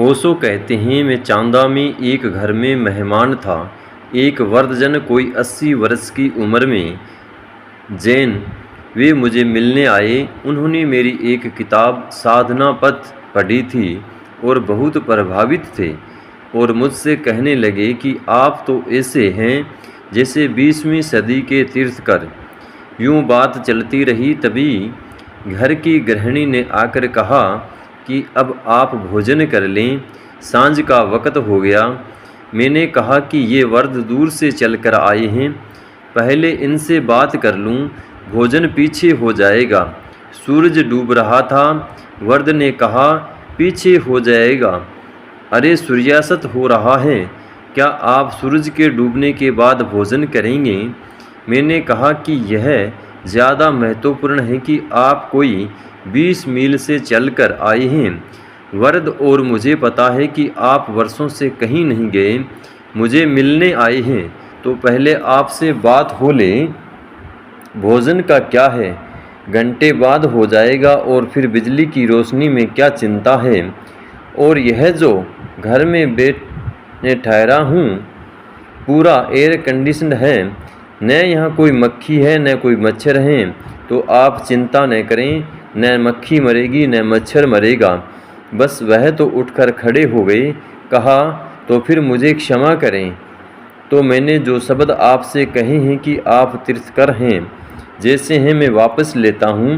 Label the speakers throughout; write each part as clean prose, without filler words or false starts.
Speaker 1: ओशो कहते हैं, मैं चांदा में एक घर में मेहमान था। एक वृद्धजन कोई 80 वर्ष की उम्र में जैन वे मुझे मिलने आए। उन्होंने मेरी एक किताब साधना पथ पढ़ी थी और बहुत प्रभावित थे और मुझसे कहने लगे कि आप तो ऐसे हैं जैसे 20वीं सदी के तीर्थकर। यूँ बात चलती रही, तभी घर की गृहिणी ने आकर कहा कि अब आप भोजन कर लें, सांझ का वक्त हो गया। मैंने कहा कि ये वृद्ध दूर से चलकर आए हैं, पहले इनसे बात कर लूं, भोजन पीछे हो जाएगा। सूरज डूब रहा था। वृद्ध ने कहा, पीछे हो जाएगा? अरे सूर्यास्त हो रहा है, क्या आप सूरज के डूबने के बाद भोजन करेंगे? मैंने कहा कि यह ज़्यादा महत्वपूर्ण है कि आप कोई 20 मील से चलकर आए हैं। वृद्ध, और मुझे पता है कि आप वर्षों से कहीं नहीं गए, मुझे मिलने आए हैं, तो पहले आपसे बात हो ले। भोजन का क्या है, घंटे बाद हो जाएगा, और फिर बिजली की रोशनी में क्या चिंता है। और यह जो घर में बैठने ठहरा हूँ, पूरा एयर कंडीशनड है, न यहाँ कोई मक्खी है न कोई मच्छर हैं, तो आप चिंता न करें, न मक्खी मरेगी न मच्छर मरेगा। बस वह तो उठकर खड़े हो गए। कहा, तो फिर मुझे क्षमा करें, तो मैंने जो शब्द आपसे कहे हैं कि आप तीर्थकर हैं जैसे हैं, मैं वापस लेता हूँ।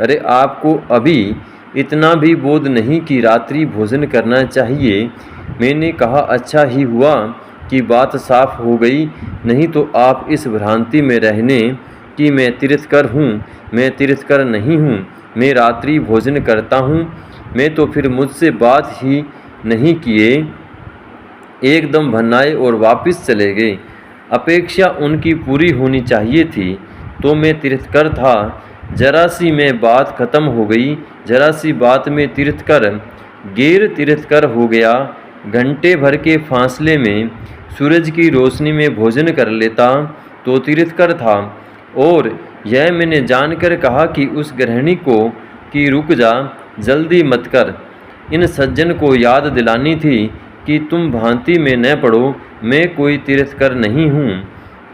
Speaker 1: अरे आपको अभी इतना भी बोध नहीं कि रात्रि भोजन करना चाहिए? मैंने कहा, अच्छा ही हुआ कि बात साफ हो गई, नहीं तो आप इस भ्रांति में रहने कि मैं तीर्थकर हूँ। मैं तीर्थकर नहीं हूँ, मैं रात्रि भोजन करता हूँ। मैं तो फिर मुझसे बात ही नहीं किए, एकदम भन्नाए और वापस चले गए। अपेक्षा उनकी पूरी होनी चाहिए थी, तो मैं तीर्थकर था। जरा सी में बात खत्म हो गई, जरा सी बात में तीर्थकर गैर तीर्थकर हो गया। घंटे भर के फासले में सूरज की रोशनी में भोजन कर लेता तो तीर्थकर था। और यह मैंने जानकर कहा कि उस गृहिणी को कि रुक जा, जल्दी मत कर। इन सज्जन को याद दिलानी थी कि तुम भ्रांति में न पड़ो, मैं कोई तीर्थकर नहीं हूँ।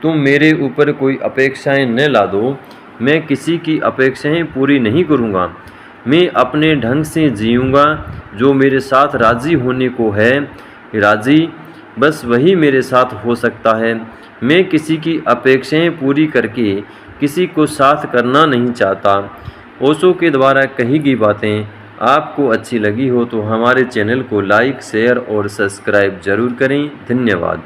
Speaker 1: तुम मेरे ऊपर कोई अपेक्षाएं न ला दो, मैं किसी की अपेक्षाएं पूरी नहीं करूँगा। मैं अपने ढंग से जीऊँगा, जो मेरे साथ राज़ी होने को है राज़ी, बस वही मेरे साथ हो सकता है। मैं किसी की अपेक्षाएं पूरी करके किसी को साथ करना नहीं चाहता। ओशो के द्वारा कही गई बातें आपको अच्छी लगी हो तो हमारे चैनल को लाइक, शेयर और सब्सक्राइब ज़रूर करें। धन्यवाद।